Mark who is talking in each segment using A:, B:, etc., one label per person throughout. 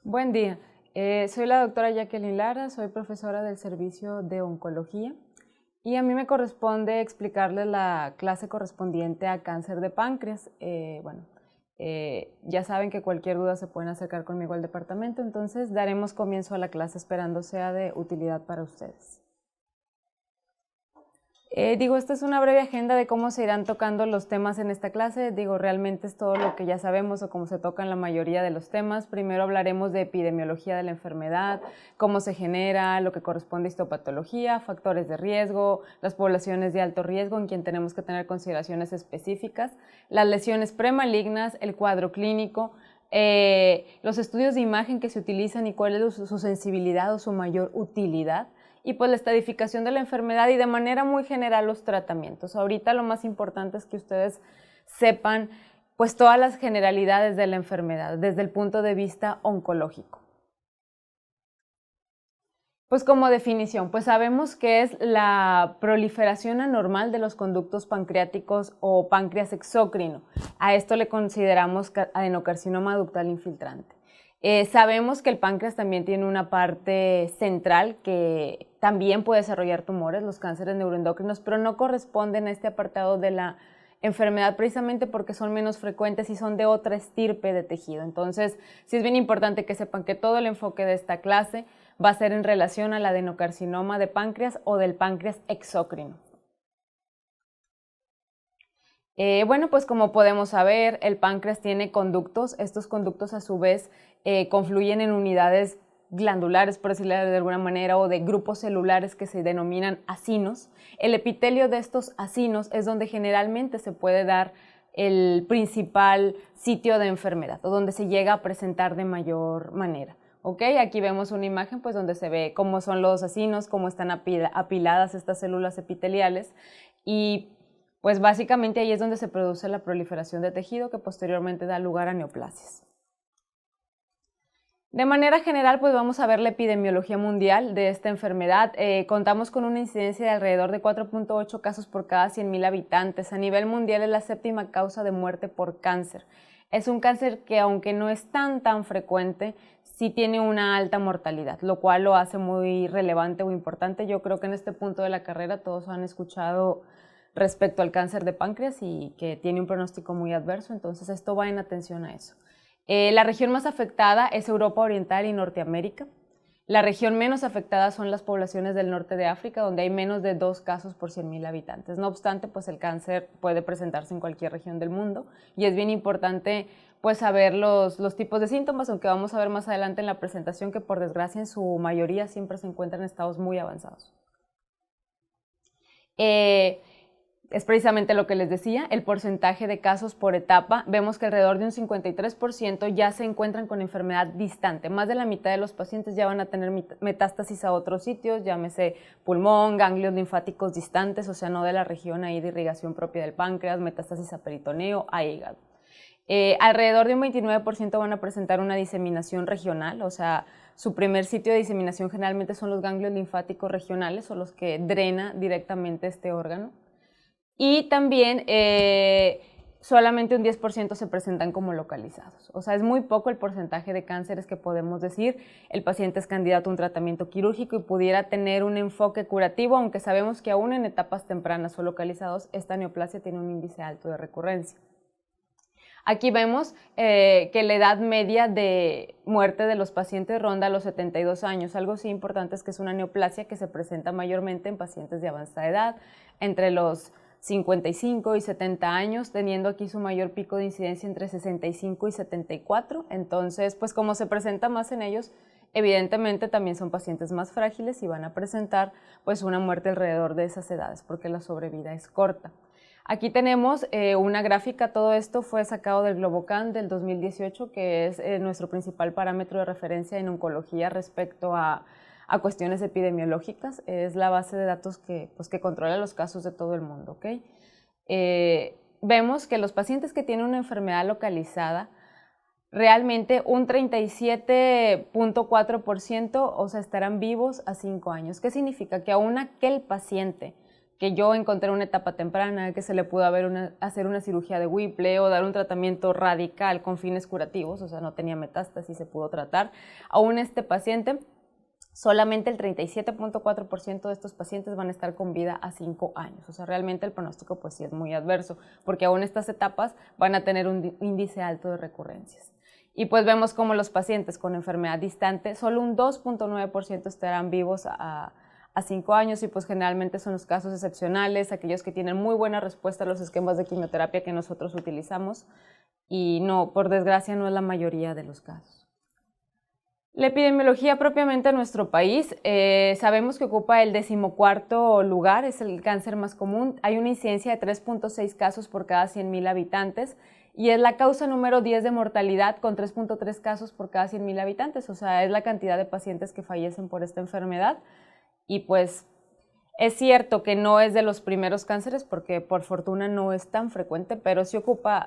A: Buen día, soy la doctora Jacqueline Lara, soy profesora del servicio de oncología y a mí me corresponde explicarles la clase correspondiente a cáncer de páncreas. Ya saben que cualquier duda se pueden acercar conmigo al departamento, entonces daremos comienzo a la clase esperando sea de utilidad para ustedes. Esta es una breve agenda de cómo se irán tocando los temas en esta clase. Realmente es todo lo que ya sabemos o cómo se tocan la mayoría de los temas. Primero hablaremos de epidemiología de la enfermedad, cómo se genera, lo que corresponde a histopatología, factores de riesgo, las poblaciones de alto riesgo en quien tenemos que tener consideraciones específicas, las lesiones premalignas, el cuadro clínico, los estudios de imagen que se utilizan y cuál es su sensibilidad o su mayor utilidad, y pues la estadificación de la enfermedad y de manera muy general los tratamientos. Ahorita lo más importante es que ustedes sepan pues todas las generalidades de la enfermedad desde el punto de vista oncológico. Pues como definición, pues sabemos que es la proliferación anormal de los conductos pancreáticos o páncreas exócrino. A esto le consideramos adenocarcinoma ductal infiltrante. Sabemos que el páncreas también tiene una parte central que también puede desarrollar tumores, los cánceres neuroendocrinos, pero no corresponden a este apartado de la enfermedad precisamente porque son menos frecuentes y son de otra estirpe de tejido. Entonces, sí es bien importante que sepan que todo el enfoque de esta clase va a ser en relación al adenocarcinoma de páncreas o del páncreas exócrino. Pues como podemos saber, el páncreas tiene conductos. Estos conductos a su vez confluyen en unidades glandulares, por decirlo de alguna manera, o de grupos celulares que se denominan acinos. El epitelio de estos acinos es donde generalmente se puede dar el principal sitio de enfermedad o donde se llega a presentar de mayor manera. Aquí vemos una imagen pues, donde se ve cómo son los acinos, cómo están apiladas estas células epiteliales y pues básicamente ahí es donde se produce la proliferación de tejido que posteriormente da lugar a neoplasias. De manera general, pues vamos a ver la epidemiología mundial de esta enfermedad. Contamos con una incidencia de alrededor de 4.8 casos por cada 100.000 habitantes. A nivel mundial es la séptima causa de muerte por cáncer. Es un cáncer que, aunque no es tan frecuente, sí tiene una alta mortalidad, lo cual lo hace muy relevante o importante. Yo creo que en este punto de la carrera todos han escuchado respecto al cáncer de páncreas y que tiene un pronóstico muy adverso, entonces esto va en atención a eso. La región más afectada es Europa Oriental y Norteamérica. La región menos afectada son las poblaciones del norte de África, donde hay menos de 2 casos por 100.000 habitantes. No obstante, pues el cáncer puede presentarse en cualquier región del mundo y es bien importante pues saber los tipos de síntomas, aunque vamos a ver más adelante en la presentación que por desgracia en su mayoría siempre se encuentran en estados muy avanzados. Es precisamente lo que les decía, el porcentaje de casos por etapa. Vemos que alrededor de un 53% ya se encuentran con enfermedad distante. Más de la mitad de los pacientes ya van a tener metástasis a otros sitios, llámese pulmón, ganglios linfáticos distantes, o sea, no de la región ahí de irrigación propia del páncreas, metástasis a peritoneo, a hígado. Alrededor de un 29% van a presentar una diseminación regional, o sea, su primer sitio de diseminación generalmente son los ganglios linfáticos regionales o los que drena directamente este órgano. Y también solamente un 10% se presentan como localizados. O sea, es muy poco el porcentaje de cánceres que podemos decir. El paciente es candidato a un tratamiento quirúrgico y pudiera tener un enfoque curativo, aunque sabemos que aún en etapas tempranas o localizados, esta neoplasia tiene un índice alto de recurrencia. Aquí vemos que la edad media de muerte de los pacientes ronda los 72 años. Algo sí importante es que es una neoplasia que se presenta mayormente en pacientes de avanzada edad, entre los 55 y 70 años, teniendo aquí su mayor pico de incidencia entre 65 y 74. Entonces, pues como se presenta más en ellos, evidentemente también son pacientes más frágiles y van a presentar pues una muerte alrededor de esas edades porque la sobrevida es corta. Aquí tenemos una gráfica, todo esto fue sacado del Globocan del 2018, que es nuestro principal parámetro de referencia en oncología respecto a cuestiones epidemiológicas. Es la base de datos que controla los casos de todo el mundo. Vemos que los pacientes que tienen una enfermedad localizada, realmente un 37.4%, o sea, estarán vivos a 5 años. ¿Qué significa? Que aún aquel paciente que yo encontré una etapa temprana, que se le pudo hacer una cirugía de Whipple o dar un tratamiento radical con fines curativos, o sea, no tenía metástasis, se pudo tratar. Aún este paciente, solamente el 37.4% de estos pacientes van a estar con vida a 5 años. O sea, realmente el pronóstico pues sí es muy adverso, porque aún estas etapas van a tener un índice alto de recurrencias. Y pues vemos como los pacientes con enfermedad distante, solo un 2.9% estarán vivos a 5 años, y pues generalmente son los casos excepcionales, aquellos que tienen muy buena respuesta a los esquemas de quimioterapia que nosotros utilizamos, y no, por desgracia, no es la mayoría de los casos. La epidemiología propiamente en nuestro país, sabemos que ocupa el 14º lugar, es el cáncer más común. Hay una incidencia de 3.6 casos por cada 100,000 habitantes, y es la causa número 10 de mortalidad con 3.3 casos por cada 100,000 habitantes, o sea, es la cantidad de pacientes que fallecen por esta enfermedad. Y pues es cierto que no es de los primeros cánceres, porque por fortuna no es tan frecuente, pero sí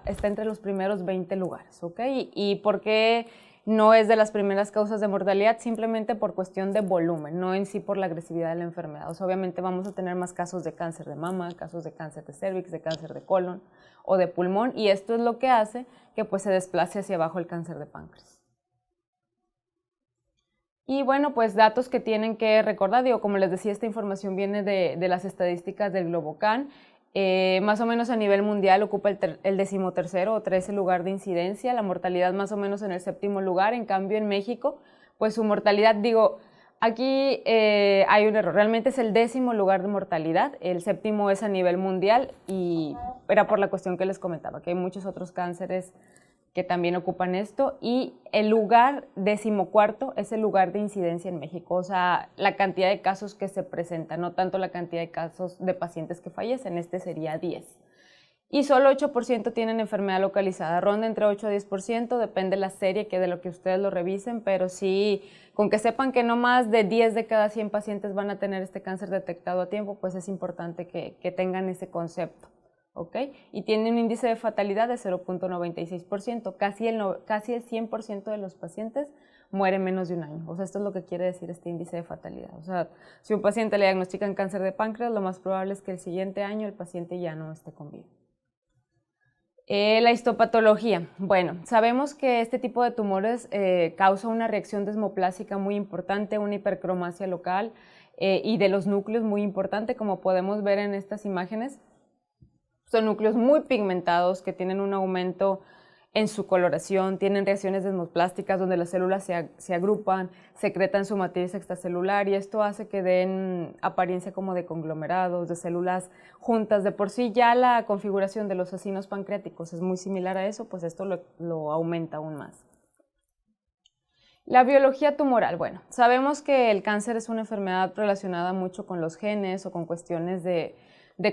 A: está entre los primeros 20 lugares, ¿ok? ¿Y por qué no es de las primeras causas de mortalidad? Simplemente por cuestión de volumen, no en sí por la agresividad de la enfermedad. O sea, obviamente vamos a tener más casos de cáncer de mama, casos de cáncer de cervix, de cáncer de colon o de pulmón, y esto es lo que hace que pues se desplace hacia abajo el cáncer de páncreas. Y bueno, pues datos que tienen que recordar, digo, como les decía, esta información viene de las estadísticas del Globocan. Más o menos a nivel mundial ocupa el 13º o 13 lugar de incidencia, la mortalidad más o menos en el 7º lugar. En cambio en México, pues su mortalidad, digo, aquí hay un error, realmente es el 10º lugar de mortalidad, el 7º es a nivel mundial, y era por la cuestión que les comentaba, que hay muchos otros cánceres que también ocupan esto, y el lugar 14º es el lugar de incidencia en México, o sea, la cantidad de casos que se presentan, no tanto la cantidad de casos de pacientes que fallecen, este sería 10. Y solo 8% tienen enfermedad localizada, ronda entre 8 a 10%, depende la serie, que de lo que ustedes lo revisen, pero sí, con que sepan que no más de 10 de cada 100 pacientes van a tener este cáncer detectado a tiempo, pues es importante que tengan ese concepto. ¿Okay? Y tiene un índice de fatalidad de 0.96%, casi el 100% de los pacientes mueren menos de un año. O sea, esto es lo que quiere decir este índice de fatalidad. O sea, si a un paciente le diagnostican cáncer de páncreas, lo más probable es que el siguiente año el paciente ya no esté con vida. La histopatología. Bueno, sabemos que este tipo de tumores causa una reacción desmoplásica muy importante, una hipercromasia local y de los núcleos muy importante, como podemos ver en estas imágenes. Son núcleos muy pigmentados que tienen un aumento en su coloración, tienen reacciones desmoplásticas donde las células se agrupan, secretan su matriz extracelular, y esto hace que den apariencia como de conglomerados, de células juntas. De por sí ya la configuración de los acinos pancreáticos es muy similar a eso, pues esto lo aumenta aún más. La biología tumoral. Bueno, sabemos que el cáncer es una enfermedad relacionada mucho con los genes o con cuestiones de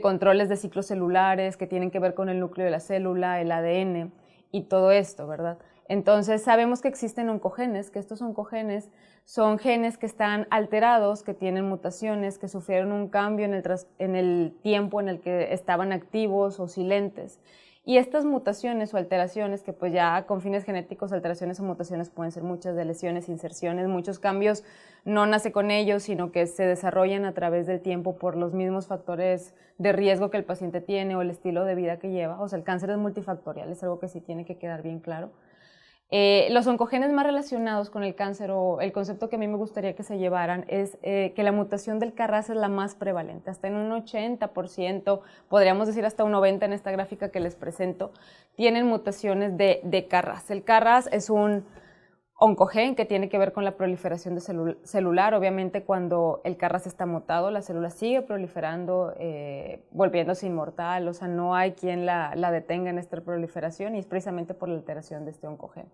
A: controles de ciclos celulares que tienen que ver con el núcleo de la célula, el ADN y todo esto, ¿verdad? Entonces sabemos que existen oncogenes, que estos oncogenes son genes que están alterados, que tienen mutaciones, que sufrieron un cambio en el tiempo en el que estaban activos o silentes. Y estas mutaciones o alteraciones, que pues ya con fines genéticos, alteraciones o mutaciones pueden ser muchas, de lesiones, inserciones, muchos cambios, no nace con ellos, sino que se desarrollan a través del tiempo por los mismos factores de riesgo que el paciente tiene o el estilo de vida que lleva. O sea, el cáncer es multifactorial, es algo que sí tiene que quedar bien claro. Los oncogenes más relacionados con el cáncer, o el concepto que a mí me gustaría que se llevaran, es que la mutación del KRAS es la más prevalente, hasta en un 80%, podríamos decir hasta un 90% en esta gráfica que les presento, tienen mutaciones de KRAS. El KRAS es un oncogen que tiene que ver con la proliferación celular. Obviamente cuando el KRAS está mutado, la célula sigue proliferando, volviéndose inmortal, o sea, no hay quien la detenga en esta proliferación, y es precisamente por la alteración de este oncogen.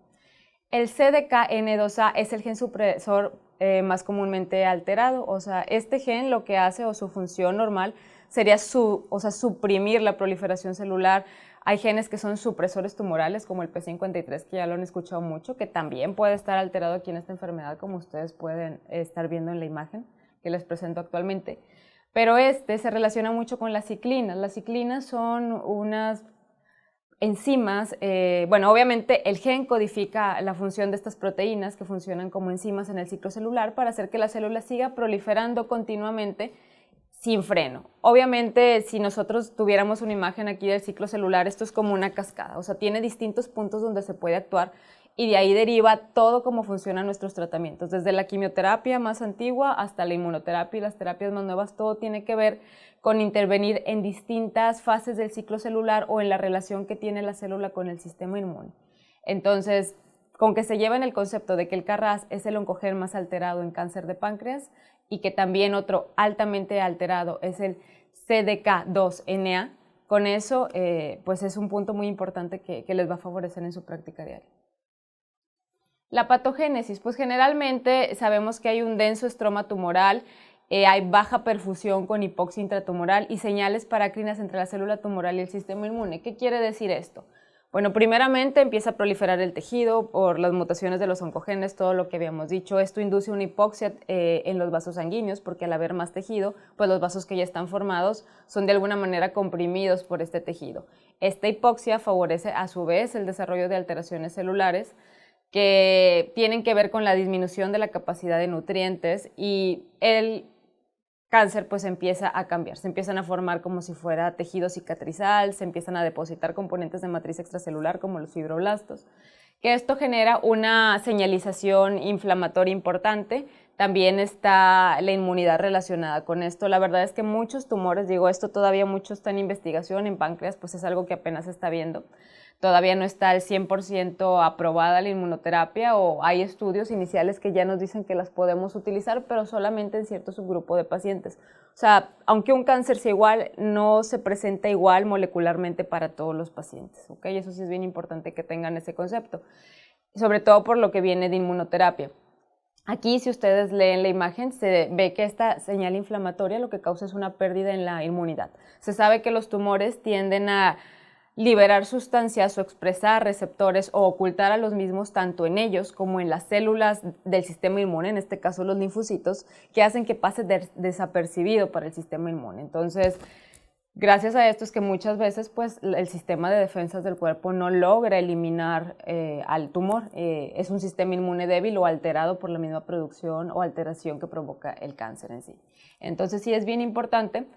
A: El CDKN2A es el gen supresor más comúnmente alterado, o sea, este gen lo que hace, o su función normal, sería suprimir la proliferación celular. Hay genes que son supresores tumorales, como el P53, que ya lo han escuchado mucho, que también puede estar alterado aquí en esta enfermedad, como ustedes pueden estar viendo en la imagen que les presento actualmente. Pero este se relaciona mucho con las ciclinas. Las ciclinas son unas enzimas, bueno, obviamente el gen codifica la función de estas proteínas que funcionan como enzimas en el ciclo celular para hacer que la célula siga proliferando continuamente sin freno. Obviamente, si nosotros tuviéramos una imagen aquí del ciclo celular, esto es como una cascada, o sea, tiene distintos puntos donde se puede actuar y de ahí deriva todo cómo funcionan nuestros tratamientos, desde la quimioterapia más antigua hasta la inmunoterapia y las terapias más nuevas, todo tiene que ver con intervenir en distintas fases del ciclo celular o en la relación que tiene la célula con el sistema inmune. Entonces, con que se lleven el concepto de que el KRAS es el oncogen más alterado en cáncer de páncreas y que también otro altamente alterado es el CDK2NA, con eso pues es un punto muy importante que les va a favorecer en su práctica diaria. La patogénesis, pues generalmente sabemos que hay un denso estroma tumoral, hay baja perfusión con hipoxia intratumoral y señales parácrinas entre la célula tumoral y el sistema inmune. ¿Qué quiere decir esto? Bueno, primeramente empieza a proliferar el tejido por las mutaciones de los oncogenes, todo lo que habíamos dicho. Esto induce una hipoxia en los vasos sanguíneos porque al haber más tejido, pues los vasos que ya están formados son de alguna manera comprimidos por este tejido. Esta hipoxia favorece a su vez el desarrollo de alteraciones celulares que tienen que ver con la disminución de la capacidad de nutrientes y el cáncer pues empieza a cambiar, se empiezan a formar como si fuera tejido cicatrizal, se empiezan a depositar componentes de matriz extracelular como los fibroblastos, que esto genera una señalización inflamatoria importante. También está la inmunidad relacionada con esto. La verdad es que muchos tumores, digo esto todavía mucho está en investigación, en páncreas pues es algo que apenas se está viendo. Todavía no está al 100% aprobada la inmunoterapia o hay estudios iniciales que ya nos dicen que las podemos utilizar, pero solamente en cierto subgrupo de pacientes. O sea, aunque un cáncer sea igual, no se presenta igual molecularmente para todos los pacientes, ¿ok? Eso sí es bien importante que tengan ese concepto, sobre todo por lo que viene de inmunoterapia. Aquí, si ustedes leen la imagen, se ve que esta señal inflamatoria lo que causa es una pérdida en la inmunidad. Se sabe que los tumores tienden a liberar sustancias o expresar receptores o ocultar a los mismos tanto en ellos como en las células del sistema inmune, en este caso los linfocitos, que hacen que pase desapercibido para el sistema inmune. Entonces, gracias a esto es que muchas veces pues, el sistema de defensas del cuerpo no logra eliminar al tumor. Es un sistema inmune débil o alterado por la misma producción o alteración que provoca el cáncer en sí. Entonces, sí es bien importante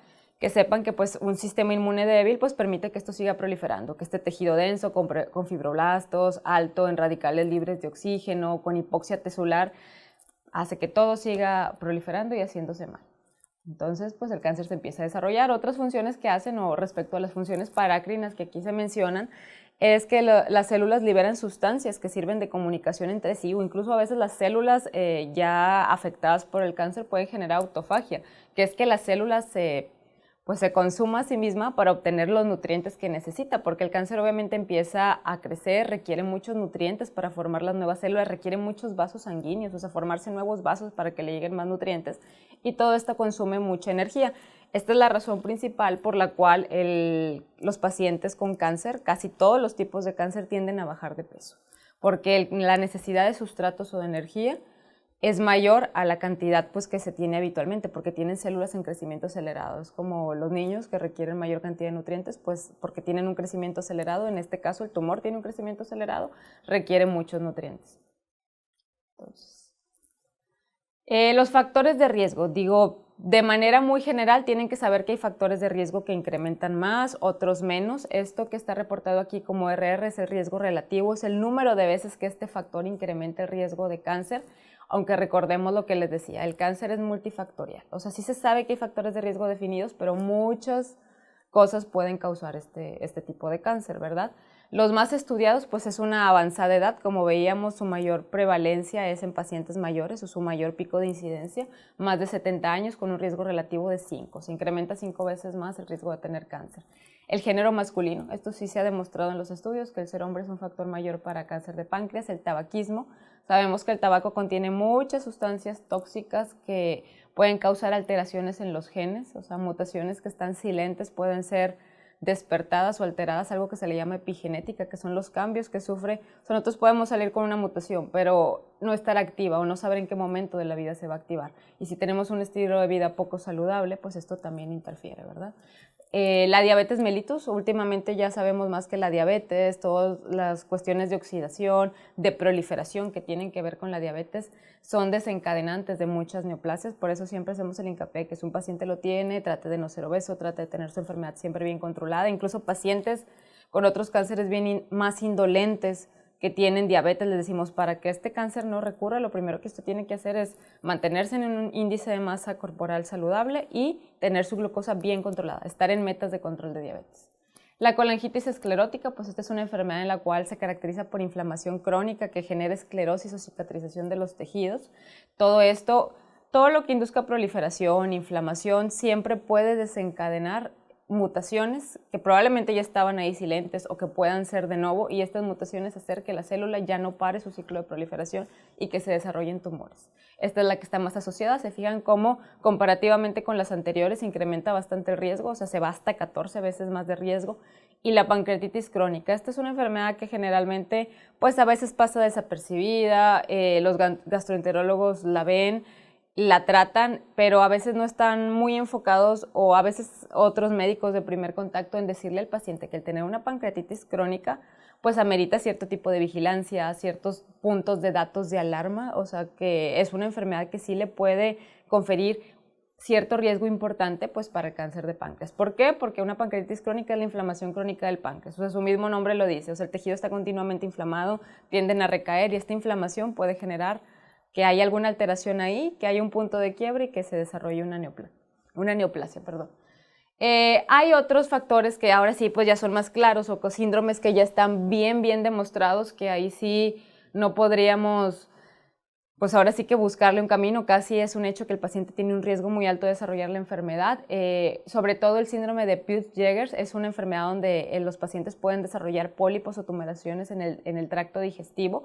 A: que sepan que pues, un sistema inmune débil pues, permite que esto siga proliferando, que este tejido denso con fibroblastos, alto en radicales libres de oxígeno, con hipoxia tesular, hace que todo siga proliferando y haciéndose mal. Entonces, pues el cáncer se empieza a desarrollar. Otras funciones que hacen, o respecto a las funciones parácrinas que aquí se mencionan, es que las células liberan sustancias que sirven de comunicación entre sí, o incluso a veces las células ya afectadas por el cáncer pueden generar autofagia, que es que las células se consuma a sí misma para obtener los nutrientes que necesita, porque el cáncer obviamente empieza a crecer, requiere muchos nutrientes para formar las nuevas células, requiere muchos vasos sanguíneos, o sea, formarse nuevos vasos para que le lleguen más nutrientes, y todo esto consume mucha energía. Esta es la razón principal por la cual los pacientes con cáncer, casi todos los tipos de cáncer, tienden a bajar de peso, porque la necesidad de sustratos o de energía es mayor a la cantidad pues, que se tiene habitualmente, porque tienen células en crecimiento acelerado. Es como los niños que requieren mayor cantidad de nutrientes, pues porque tienen un crecimiento acelerado, en este caso el tumor tiene un crecimiento acelerado, requiere muchos nutrientes. Entonces, los factores de riesgo, digo, de manera muy general tienen que saber que hay factores de riesgo que incrementan más, otros menos. Esto que está reportado aquí como RR es el riesgo relativo, es el número de veces que este factor incrementa el riesgo de cáncer. Aunque recordemos lo que les decía, el cáncer es multifactorial. O sea, sí se sabe que hay factores de riesgo definidos, pero muchas cosas pueden causar este tipo de cáncer, ¿verdad? Los más estudiados, pues es una avanzada edad. Como veíamos, su mayor prevalencia es en pacientes mayores o su mayor pico de incidencia, más de 70 años con un riesgo relativo de 5. Se incrementa 5 veces más el riesgo de tener cáncer. El género masculino, esto sí se ha demostrado en los estudios, que el ser hombre es un factor mayor para cáncer de páncreas. El tabaquismo, sabemos que el tabaco contiene muchas sustancias tóxicas que pueden causar alteraciones en los genes, o sea, mutaciones que están silentes pueden ser despertadas o alteradas, algo que se le llama epigenética, que son los cambios que sufre. O sea, nosotros podemos salir con una mutación, pero no estar activa o no saber en qué momento de la vida se va a activar. Y si tenemos un estilo de vida poco saludable, pues esto también interfiere, ¿verdad? La diabetes mellitus, últimamente ya sabemos más que la diabetes, todas las cuestiones de oxidación, de proliferación que tienen que ver con la diabetes, son desencadenantes de muchas neoplasias, por eso siempre hacemos el hincapié que si un paciente lo tiene, trate de no ser obeso, trate de tener su enfermedad siempre bien controlada, incluso pacientes con otros cánceres bien más indolentes, que tienen diabetes, les decimos, para que este cáncer no recurra, lo primero que usted tiene que hacer es mantenerse en un índice de masa corporal saludable y tener su glucosa bien controlada, estar en metas de control de diabetes. La colangitis esclerótica, pues esta es una enfermedad en la cual se caracteriza por inflamación crónica que genera esclerosis o cicatrización de los tejidos. Todo esto, todo lo que induzca proliferación, inflamación, siempre puede desencadenar mutaciones que probablemente ya estaban ahí silentes o que puedan ser de nuevo, y estas mutaciones hacen que la célula ya no pare su ciclo de proliferación y que se desarrollen tumores. Esta es la que está más asociada. Se fijan cómo comparativamente con las anteriores incrementa bastante el riesgo, o sea, se va hasta 14 veces más de riesgo. Y la pancreatitis crónica, esta es una enfermedad que generalmente pues a veces pasa desapercibida, los gastroenterólogos la ven, la tratan, pero a veces no están muy enfocados, o a veces otros médicos de primer contacto, en decirle al paciente que el tener una pancreatitis crónica pues amerita cierto tipo de vigilancia, ciertos puntos de datos de alarma, o sea que es una enfermedad que sí le puede conferir cierto riesgo importante pues para el cáncer de páncreas. ¿Por qué? Porque una pancreatitis crónica es la inflamación crónica del páncreas, o sea, su mismo nombre lo dice, o sea, el tejido está continuamente inflamado, tienden a recaer, y esta inflamación puede generar que haya alguna alteración ahí, que haya un punto de quiebre y que se desarrolle una neoplasia. Hay otros factores que ahora sí pues ya son más claros, o síndromes que ya están bien demostrados, que ahí sí no podríamos, pues ahora sí que buscarle un camino, casi es un hecho que el paciente tiene un riesgo muy alto de desarrollar la enfermedad. Sobre todo el síndrome de Peutz-Jeghers es una enfermedad donde los pacientes pueden desarrollar pólipos o tumoraciones en el tracto digestivo.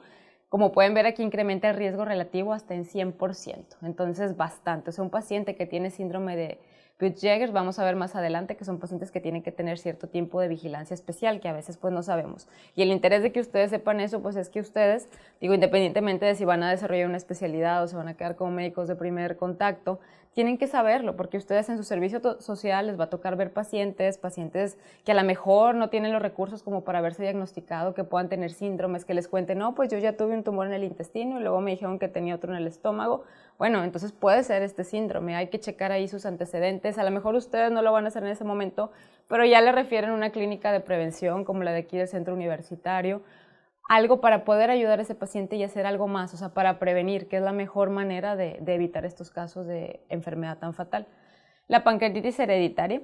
A: Como pueden ver aquí, incrementa el riesgo relativo hasta en 100%, entonces bastante. O sea, un paciente que tiene síndrome de Peutz-Jeghers, vamos a ver más adelante que son pacientes que tienen que tener cierto tiempo de vigilancia especial, que a veces pues no sabemos. Y el interés de que ustedes sepan eso, pues es que ustedes, digo, independientemente de si van a desarrollar una especialidad o se van a quedar como médicos de primer contacto, tienen que saberlo, porque ustedes en su servicio social les va a tocar ver pacientes que a lo mejor no tienen los recursos como para haberse diagnosticado, que puedan tener síndromes, que les cuenten, no, pues yo ya tuve un tumor en el intestino y luego me dijeron que tenía otro en el estómago. Bueno, entonces puede ser este síndrome, hay que checar ahí sus antecedentes, a lo mejor ustedes no lo van a hacer en ese momento, pero ya le refieren a una clínica de prevención como la de aquí del centro universitario, algo para poder ayudar a ese paciente y hacer algo más, o sea, para prevenir, que es la mejor manera de evitar estos casos de enfermedad tan fatal. La pancreatitis hereditaria,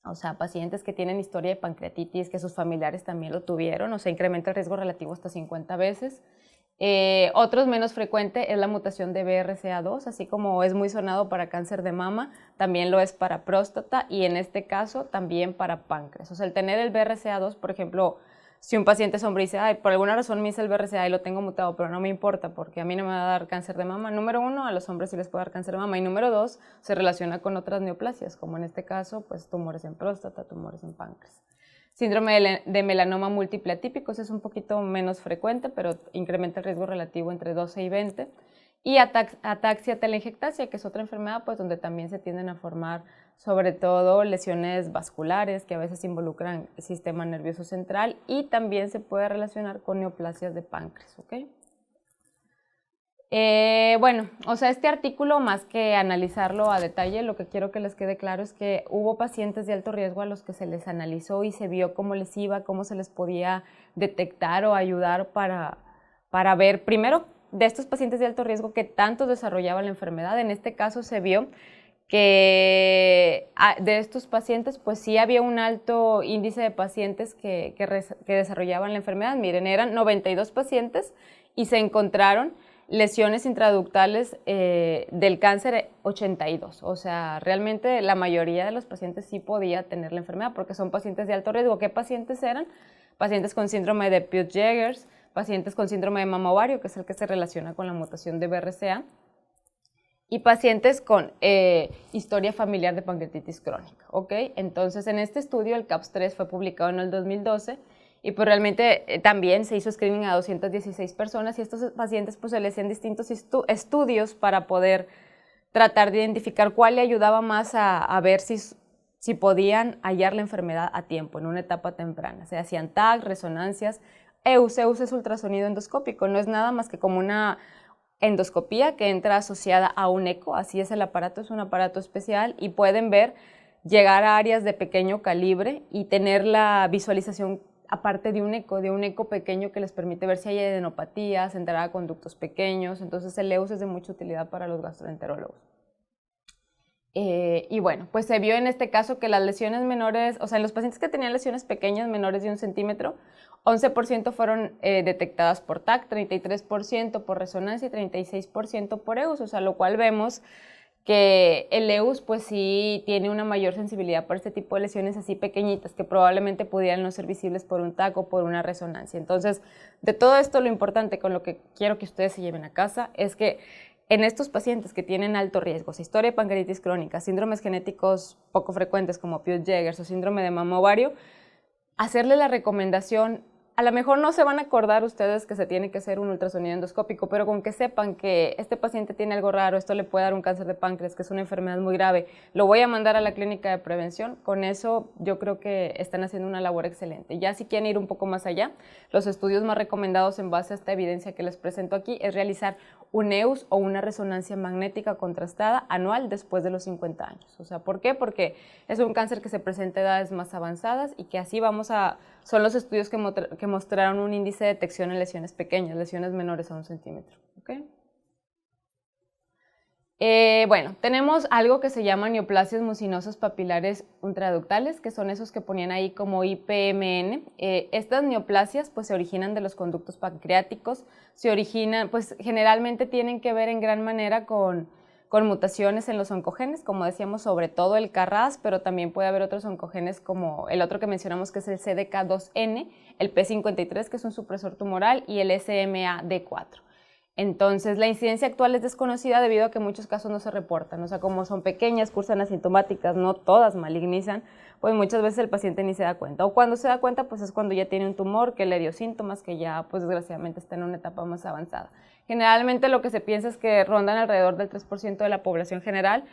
A: o sea, pacientes que tienen historia de pancreatitis, que sus familiares también lo tuvieron, o sea, incrementa el riesgo relativo hasta 50 veces. Otros menos frecuente es la mutación de BRCA2, así como es muy sonado para cáncer de mama, también lo es para próstata, y en este caso también para páncreas. O sea, el tener el BRCA2, por ejemplo, si un paciente es hombre y dice, ay, por alguna razón me hice el BRCA y lo tengo mutado, pero no me importa porque a mí no me va a dar cáncer de mama. Número 1, a los hombres sí les puede dar cáncer de mama. Y número 2, se relaciona con otras neoplasias, como en este caso, pues tumores en próstata, tumores en páncreas. Síndrome de melanoma múltiple atípico, ese es un poquito menos frecuente, pero incrementa el riesgo relativo entre 12 y 20. Y ataxia telangiectasia, que es otra enfermedad pues, donde también se tienden a formar sobre todo lesiones vasculares que a veces involucran el sistema nervioso central, y también se puede relacionar con neoplasias de páncreas. ¿Okay? Bueno, o sea, este artículo, más que analizarlo a detalle, lo que quiero que les quede claro es que hubo pacientes de alto riesgo a los que se les analizó y se vio cómo les iba, cómo se les podía detectar o ayudar para ver, primero, de estos pacientes de alto riesgo que tanto desarrollaban la enfermedad. En este caso se vio que de estos pacientes pues sí había un alto índice de pacientes que desarrollaban la enfermedad. Miren, eran 92 pacientes y se encontraron lesiones intraductales del cáncer 82, o sea, realmente la mayoría de los pacientes sí podía tener la enfermedad porque son pacientes de alto riesgo. ¿Qué pacientes eran? Pacientes con síndrome de Peutz-Jeghers, pacientes con síndrome de mama ovario, que es el que se relaciona con la mutación de BRCA, y pacientes con historia familiar de pancreatitis crónica, ¿ok? Entonces, en este estudio, el CAPS-3 fue publicado en el 2012 y pues realmente también se hizo screening a 216 personas y estos pacientes pues se les hacían distintos estudios para poder tratar de identificar cuál le ayudaba más a ver si podían hallar la enfermedad a tiempo, en una etapa temprana. Se hacían TAC, resonancias, EUS es ultrasonido endoscópico, no es nada más que como una endoscopía que entra asociada a un eco, así es el aparato, es un aparato especial y pueden ver, llegar a áreas de pequeño calibre y tener la visualización aparte de un eco pequeño que les permite ver si hay adenopatías, entrar a conductos pequeños, entonces el EUS es de mucha utilidad para los gastroenterólogos. Y bueno, pues se vio en este caso que las lesiones menores, o sea, en los pacientes que tenían lesiones pequeñas menores de 1 centímetro, 11% fueron detectadas por TAC, 33% por resonancia y 36% por EUS, o sea, lo cual vemos que el EUS pues sí tiene una mayor sensibilidad para este tipo de lesiones así pequeñitas que probablemente pudieran no ser visibles por un TAC o por una resonancia. Entonces, de todo esto lo importante con lo que quiero que ustedes se lleven a casa es que en estos pacientes que tienen alto riesgo, historia de pancreatitis crónica, síndromes genéticos poco frecuentes como Peutz-Jeghers o síndrome de mama ovario, hacerle la recomendación. A lo mejor no se van a acordar ustedes que se tiene que hacer un ultrasonido endoscópico, pero con que sepan que este paciente tiene algo raro, esto le puede dar un cáncer de páncreas, que es una enfermedad muy grave, lo voy a mandar a la clínica de prevención, con eso yo creo que están haciendo una labor excelente. Ya si quieren ir un poco más allá, los estudios más recomendados en base a esta evidencia que les presento aquí es realizar un EUS o una resonancia magnética contrastada anual después de los 50 años. O sea, ¿por qué? Porque es un cáncer que se presenta a edades más avanzadas y que así son los estudios que mostraron un índice de detección en lesiones pequeñas, lesiones menores a 1 centímetro. ¿Okay? Bueno, tenemos algo que se llama neoplasias mucinosas papilares intraductales, que son esos que ponían ahí como IPMN. Estas neoplasias pues se originan de los conductos pancreáticos, pues generalmente tienen que ver en gran manera con mutaciones en los oncogenes, como decíamos, sobre todo el KRAS, pero también puede haber otros oncogenes como el otro que mencionamos que es el CDK2N, el P53 que es un supresor tumoral y el SMAD4. Entonces, la incidencia actual es desconocida debido a que en muchos casos no se reportan, o sea, como son pequeñas, cursan asintomáticas, no todas malignizan, pues muchas veces el paciente ni se da cuenta, o cuando se da cuenta, pues es cuando ya tiene un tumor que le dio síntomas, que ya, pues desgraciadamente está en una etapa más avanzada. Generalmente lo que se piensa es que rondan alrededor del 3% de la población general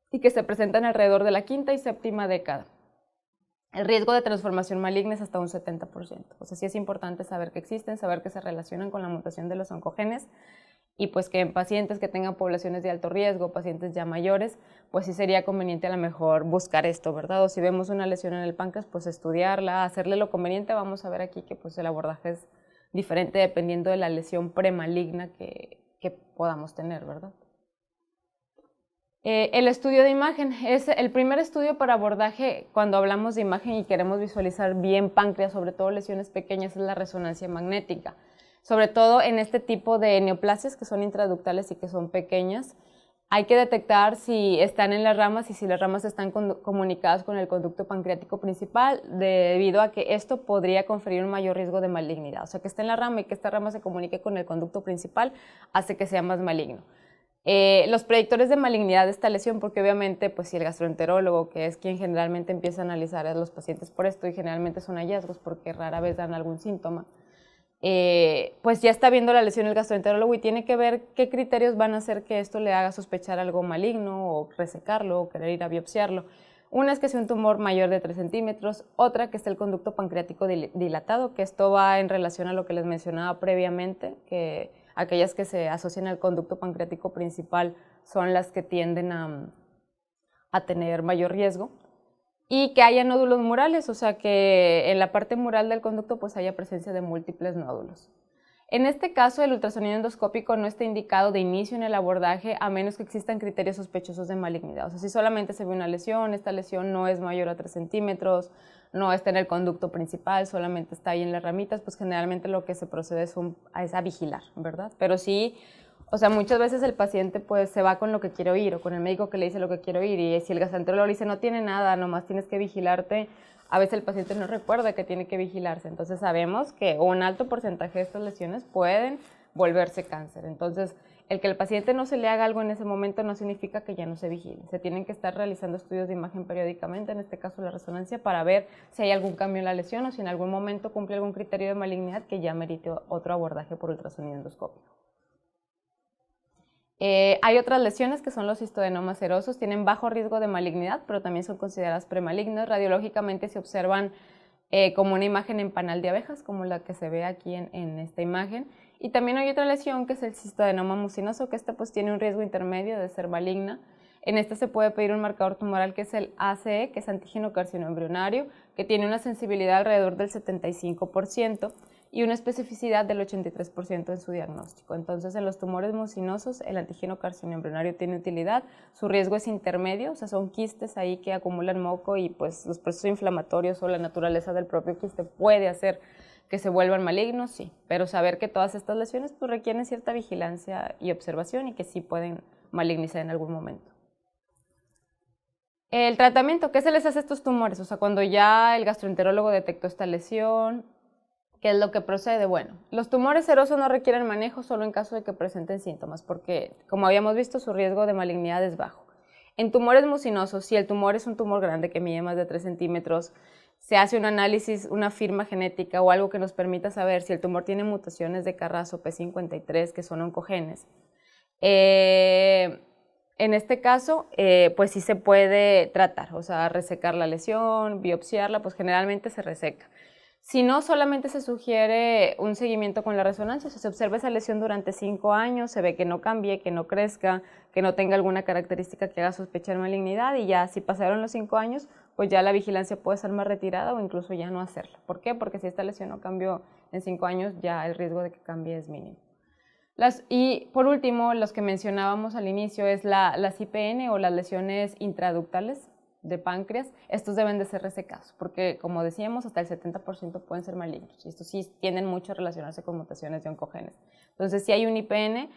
A: y que se presentan alrededor de la quinta y séptima década. El riesgo de transformación maligna es hasta un 70%. O sea, sí es importante saber que existen, saber que se relacionan con la mutación de los oncogenes y pues que en pacientes que tengan poblaciones de alto riesgo, pacientes ya mayores, pues sí sería conveniente a lo mejor buscar esto, ¿verdad? O si vemos una lesión en el páncreas, pues estudiarla, hacerle lo conveniente. Vamos a ver aquí que pues el abordaje es diferente dependiendo de la lesión premaligna que podamos tener, ¿verdad? El estudio de imagen es el primer estudio para abordaje cuando hablamos de imagen y queremos visualizar bien páncreas, sobre todo lesiones pequeñas, es la resonancia magnética. Sobre todo en este tipo de neoplasias que son intraductales y que son pequeñas, hay que detectar si están en las ramas y si las ramas están comunicadas con el conducto pancreático principal, debido a que esto podría conferir un mayor riesgo de malignidad. O sea, que esté en la rama y que esta rama se comunique con el conducto principal hace que sea más maligno. Los predictores de malignidad de esta lesión, porque obviamente pues si el gastroenterólogo, que es quien generalmente empieza a analizar a los pacientes por esto, y generalmente son hallazgos porque rara vez dan algún síntoma, pues ya está viendo la lesión el gastroenterólogo y tiene que ver qué criterios van a hacer que esto le haga sospechar algo maligno o resecarlo o querer ir a biopsiarlo. Una es que sea un tumor mayor de 3 centímetros, otra que esté el conducto pancreático dilatado, que esto va en relación a lo que les mencionaba previamente, que aquellas que se asocian al conducto pancreático principal son las que tienden a tener mayor riesgo, y que haya nódulos murales, o sea que en la parte mural del conducto pues haya presencia de múltiples nódulos. En este caso, el ultrasonido endoscópico no está indicado de inicio en el abordaje a menos que existan criterios sospechosos de malignidad. O sea, si solamente se ve una lesión, esta lesión no es mayor a 3 centímetros, no está en el conducto principal, solamente está ahí en las ramitas, pues generalmente lo que se procede es a vigilar, ¿verdad? Pero sí, o sea, muchas veces el paciente pues se va con lo que quiere oír o con el médico que le dice lo que quiere oír, y si el gastroenterólogo le dice no tiene nada, nomás tienes que vigilarte, a veces el paciente no recuerda que tiene que vigilarse. Entonces sabemos que un alto porcentaje de estas lesiones pueden volverse cáncer. Entonces, el que el paciente no se le haga algo en ese momento no significa que ya no se vigile. Se tienen que estar realizando estudios de imagen periódicamente, en este caso la resonancia, para ver si hay algún cambio en la lesión o si en algún momento cumple algún criterio de malignidad que ya merite otro abordaje por ultrasonido endoscópico. Hay otras lesiones que son los histodenomas serosos, tienen bajo riesgo de malignidad, pero también son consideradas premalignas. Radiológicamente se observan como una imagen en panal de abejas, como la que se ve aquí en esta imagen. Y también hay otra lesión que es el cistoadenoma mucinoso, que esta pues tiene un riesgo intermedio de ser maligna. En esta se puede pedir un marcador tumoral que es el ACE, que es antígeno carcinoembrionario, que tiene una sensibilidad alrededor del 75% y una especificidad del 83% en su diagnóstico. Entonces, en los tumores mucinosos, el antígeno carcinoembrionario tiene utilidad, su riesgo es intermedio, o sea, son quistes ahí que acumulan moco y pues los procesos inflamatorios o la naturaleza del propio quiste puede hacer que se vuelvan malignos, sí, pero saber que todas estas lesiones pues requieren cierta vigilancia y observación y que sí pueden malignizar en algún momento. El tratamiento, ¿qué se les hace a estos tumores? O sea, cuando ya el gastroenterólogo detectó esta lesión, ¿qué es lo que procede? Bueno, los tumores serosos no requieren manejo solo en caso de que presenten síntomas, porque como habíamos visto, su riesgo de malignidad es bajo. En tumores mucinosos, si el tumor es un tumor grande que mide más de 3 centímetros, se hace un análisis, una firma genética o algo que nos permita saber si el tumor tiene mutaciones de Carras o P53, que son oncogenes. En este caso, pues sí se puede tratar, o sea, resecar la lesión, biopsiarla, pues generalmente se reseca. Si no, solamente se sugiere un seguimiento con la resonancia, o sea, se observa esa lesión durante 5 años, se ve que no cambie, que no crezca, que no tenga alguna característica que haga sospechar malignidad y ya si pasaron los 5 años, pues ya la vigilancia puede ser más retirada o incluso ya no hacerla. ¿Por qué? Porque si esta lesión no cambió en 5 años, ya el riesgo de que cambie es mínimo. Y por último, los que mencionábamos al inicio es las IPN o las lesiones intraductales de páncreas. Estos deben de ser resecados porque, como decíamos, hasta el 70% pueden ser malignos y estos sí tienden mucho a relacionarse con mutaciones de oncogenes. Entonces, si hay un IPN,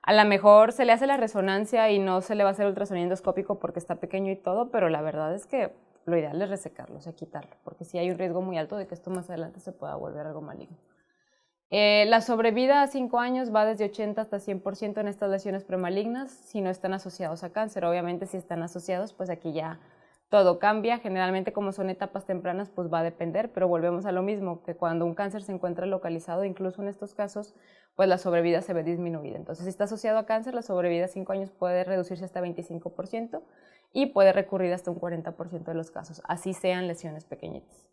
A: a lo mejor se le hace la resonancia y no se le va a hacer ultrasonido endoscópico porque está pequeño y todo, pero la verdad es que lo ideal es resecarlo, o sea, quitarlo, porque sí hay un riesgo muy alto de que esto más adelante se pueda volver algo maligno. La sobrevida a 5 años va desde 80 hasta 100% en estas lesiones premalignas si no están asociados a cáncer. Obviamente si están asociados, pues aquí ya todo cambia. Generalmente como son etapas tempranas, pues va a depender, pero volvemos a lo mismo, que cuando un cáncer se encuentra localizado, incluso en estos casos, pues la sobrevida se ve disminuida. Entonces si está asociado a cáncer, la sobrevida a 5 años puede reducirse hasta 25% y puede recurrir hasta un 40% de los casos, así sean lesiones pequeñitas.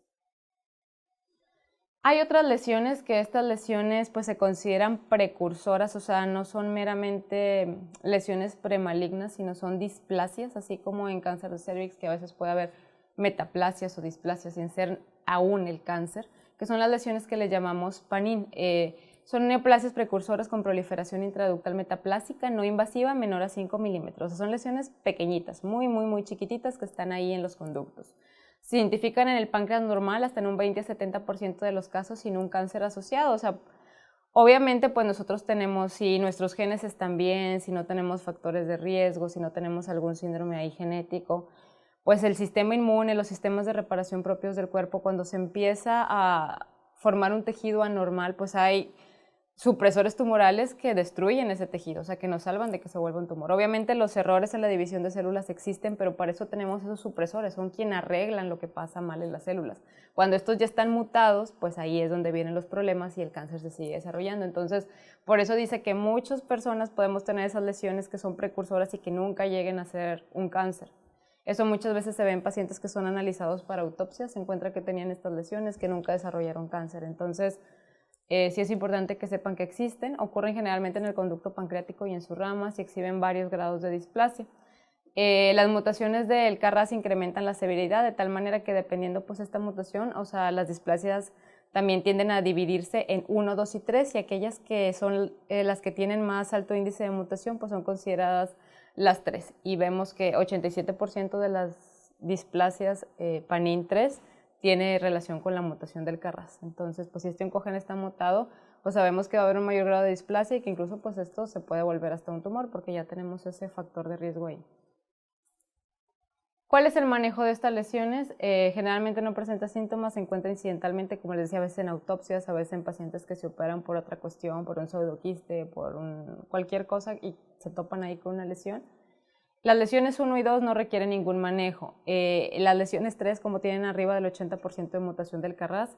A: Hay otras lesiones que estas lesiones pues se consideran precursoras, o sea, no son meramente lesiones premalignas, sino son displasias, así como en cáncer de cervix, que a veces puede haber metaplasias o displasias sin ser aún el cáncer, que son las lesiones que le llamamos PANIN. Son neoplasias precursoras con proliferación intraductal metaplásica no invasiva menor a 5 milímetros. O sea, son lesiones pequeñitas, muy chiquititas que están ahí en los conductos. Se identifican en el páncreas normal hasta en un 20 a 70% de los casos sin un cáncer asociado. O sea, obviamente pues nosotros tenemos, si nuestros genes están bien, si no tenemos factores de riesgo, si no tenemos algún síndrome ahí genético, pues el sistema inmune, los sistemas de reparación propios del cuerpo, cuando se empieza a formar un tejido anormal, pues hay supresores tumorales que destruyen ese tejido, o sea, que nos salvan de que se vuelva un tumor. Obviamente los errores en la división de células existen, pero para eso tenemos esos supresores, son quienes arreglan lo que pasa mal en las células. Cuando estos ya están mutados, pues ahí es donde vienen los problemas y el cáncer se sigue desarrollando. Entonces, por eso dice que muchas personas podemos tener esas lesiones que son precursoras y que nunca lleguen a ser un cáncer. Eso muchas veces se ve en pacientes que son analizados para autopsia, se encuentra que tenían estas lesiones que nunca desarrollaron cáncer. Entonces, sí es importante que sepan que existen, ocurren generalmente en el conducto pancreático y en sus ramas y exhiben varios grados de displasia. Las mutaciones del KRAS incrementan la severidad de tal manera que dependiendo pues esta mutación, o sea, las displasias también tienden a dividirse en 1, 2 y 3 y aquellas que son las que tienen más alto índice de mutación pues son consideradas las 3 y vemos que 87% de las displasias PANIN 3 tiene relación con la mutación del KRAS. Entonces, pues si este oncogene está mutado, pues sabemos que va a haber un mayor grado de displasia y que incluso pues esto se puede volver hasta un tumor porque ya tenemos ese factor de riesgo ahí. ¿Cuál es el manejo de estas lesiones? Generalmente no presenta síntomas, se encuentra incidentalmente, como les decía, a veces en autopsias, a veces en pacientes que se operan por otra cuestión, por un pseudoquiste, por cualquier cosa y se topan ahí con una lesión. Las lesiones 1 y 2 no requieren ningún manejo. Las lesiones 3, como tienen arriba del 80% de mutación del Carras,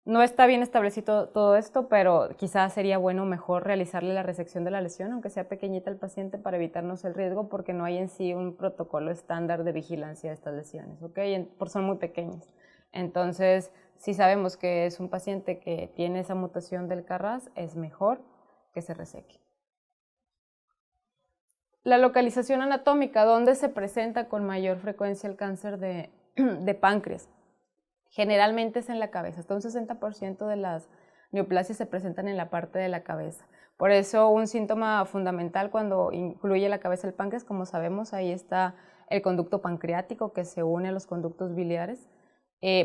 A: no está bien establecido todo esto, pero quizás sería bueno mejor realizarle la resección de la lesión, aunque sea pequeñita al paciente, para evitarnos el riesgo, porque no hay en sí un protocolo estándar de vigilancia de estas lesiones, ¿ok? Son muy pequeñas. Entonces, si sabemos que es un paciente que tiene esa mutación del Carras, es mejor que se reseque. La localización anatómica, ¿dónde se presenta con mayor frecuencia el cáncer de páncreas? Generalmente es en la cabeza, hasta un 60% de las neoplasias se presentan en la parte de la cabeza. Por eso un síntoma fundamental cuando incluye la cabeza del páncreas, como sabemos, ahí está el conducto pancreático que se une a los conductos biliares.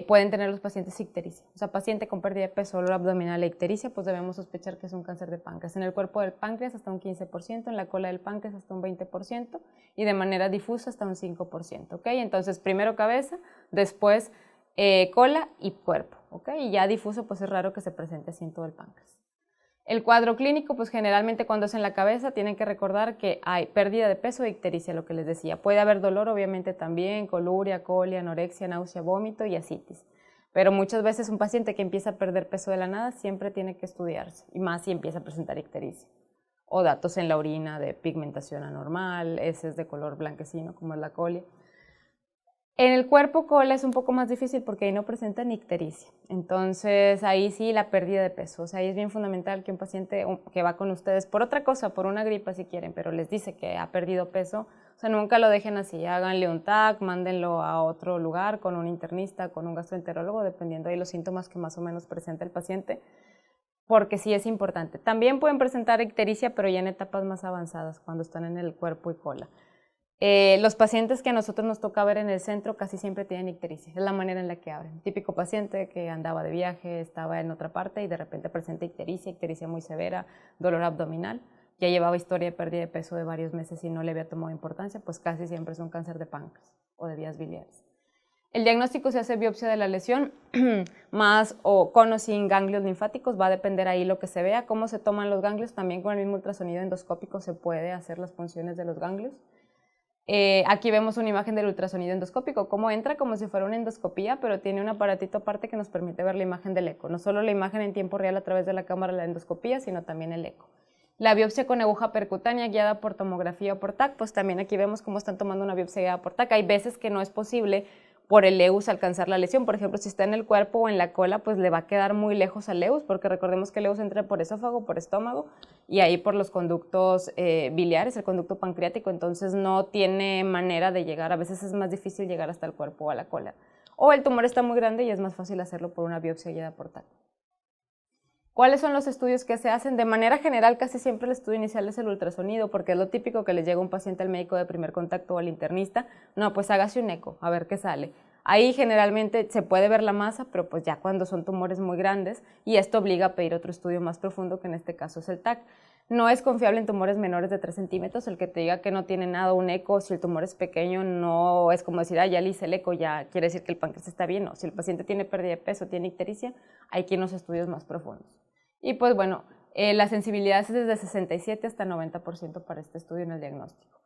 A: Pueden tener los pacientes ictericia, o sea, paciente con pérdida de peso, dolor abdominal e ictericia, pues debemos sospechar que es un cáncer de páncreas. En el cuerpo del páncreas hasta un 15%, en la cola del páncreas hasta un 20% y de manera difusa hasta un 5%, ¿ok? Entonces, primero cabeza, después cola y cuerpo, ¿ok? Y ya difuso, pues es raro que se presente así en todo el páncreas. El cuadro clínico, pues generalmente cuando es en la cabeza, tienen que recordar que hay pérdida de peso e ictericia, lo que les decía. Puede haber dolor, obviamente también, coluria, colia, anorexia, náusea, vómito y ascitis. Pero muchas veces un paciente que empieza a perder peso de la nada siempre tiene que estudiarse, y más si empieza a presentar ictericia. O datos en la orina de pigmentación anormal, heces de color blanquecino, como es la colia. En el cuerpo cola es un poco más difícil porque ahí no presentan ictericia. Entonces ahí sí la pérdida de peso. O sea, ahí es bien fundamental que un paciente que va con ustedes por otra cosa, por una gripa si quieren, pero les dice que ha perdido peso, o sea, nunca lo dejen así. Háganle un TAC, mándenlo a otro lugar con un internista, con un gastroenterólogo, dependiendo de los síntomas que más o menos presenta el paciente, porque sí es importante. También pueden presentar ictericia, pero ya en etapas más avanzadas, cuando están en el cuerpo y cola. Los pacientes que a nosotros nos toca ver en el centro casi siempre tienen ictericia, es la manera en la que abren. Típico paciente que andaba de viaje, estaba en otra parte y de repente presenta ictericia muy severa, dolor abdominal, ya llevaba historia de pérdida de peso de varios meses y no le había tomado importancia, pues casi siempre es un cáncer de páncreas o de vías biliares. El diagnóstico se hace biopsia de la lesión, más o con o sin ganglios linfáticos, va a depender ahí lo que se vea, cómo se toman los ganglios, también con el mismo ultrasonido endoscópico se puede hacer las funciones de los ganglios. Aquí vemos una imagen del ultrasonido endoscópico, cómo entra como si fuera una endoscopía, pero tiene un aparatito aparte que nos permite ver la imagen del eco, no solo la imagen en tiempo real a través de la cámara de la endoscopía, sino también el eco. La biopsia con aguja percutánea guiada por tomografía o por TAC, pues también aquí vemos cómo están tomando una biopsia guiada por TAC. Hay veces que no es posible por el EUS alcanzar la lesión, por ejemplo, si está en el cuerpo o en la cola, pues le va a quedar muy lejos al EUS, porque recordemos que el EUS entra por esófago, por estómago, y ahí por los conductos biliares, el conducto pancreático, entonces no tiene manera de llegar, a veces es más difícil llegar hasta el cuerpo o a la cola. O el tumor está muy grande y es más fácil hacerlo por una biopsia guiada por TAC. ¿Cuáles son los estudios que se hacen? De manera general, casi siempre el estudio inicial es el ultrasonido, porque es lo típico que les llega un paciente al médico de primer contacto o al internista. No, pues hágase un eco, a ver qué sale. Ahí generalmente se puede ver la masa, pero pues ya cuando son tumores muy grandes, y esto obliga a pedir otro estudio más profundo, que en este caso es el TAC. No es confiable en tumores menores de 3 centímetros, el que te diga que no tiene nada un eco, si el tumor es pequeño, no es como decir, ya le hice el eco, ya quiere decir que el páncreas está bien. No, si el paciente tiene pérdida de peso, tiene ictericia, hay que ir a unos estudios más profundos. Y pues bueno, la sensibilidad es desde 67 hasta 90% para este estudio en el diagnóstico.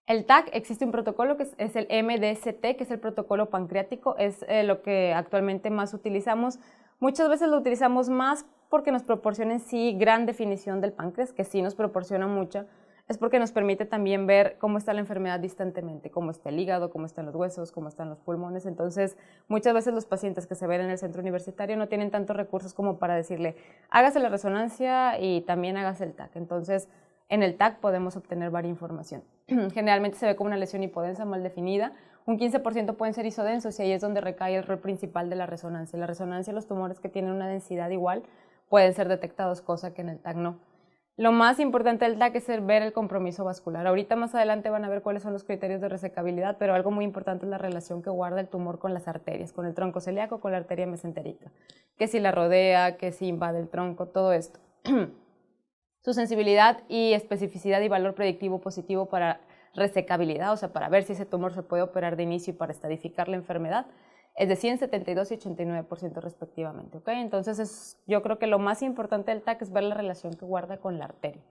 A: El TAC, existe un protocolo que es el MDST, que es el protocolo pancreático, es lo que actualmente más utilizamos. Muchas veces lo utilizamos más porque nos proporciona en sí gran definición del páncreas, que sí nos proporciona mucha, es porque nos permite también ver cómo está la enfermedad distantemente, cómo está el hígado, cómo están los huesos, cómo están los pulmones. Entonces, muchas veces los pacientes que se ven en el centro universitario no tienen tantos recursos como para decirle, hágase la resonancia y también hágase el TAC. Entonces, en el TAC podemos obtener varia información. Generalmente se ve como una lesión hipodensa mal definida. Un 15% pueden ser isodensos y ahí es donde recae el rol principal de la resonancia. En la resonancia, los tumores que tienen una densidad igual pueden ser detectados, cosa que en el TAC no. Lo más importante del TAC es ver el compromiso vascular. Ahorita más adelante van a ver cuáles son los criterios de resecabilidad, pero algo muy importante es la relación que guarda el tumor con las arterias, con el tronco celíaco, con la arteria mesentérica, que si la rodea, que si invade el tronco, todo esto. Su sensibilidad y especificidad y valor predictivo positivo para resecabilidad, o sea, para ver si ese tumor se puede operar de inicio y para estadificar la enfermedad, es de 100, 72 y 89% respectivamente, ¿ok? Entonces, yo creo que lo más importante del TAC es ver la relación que guarda con la arteria,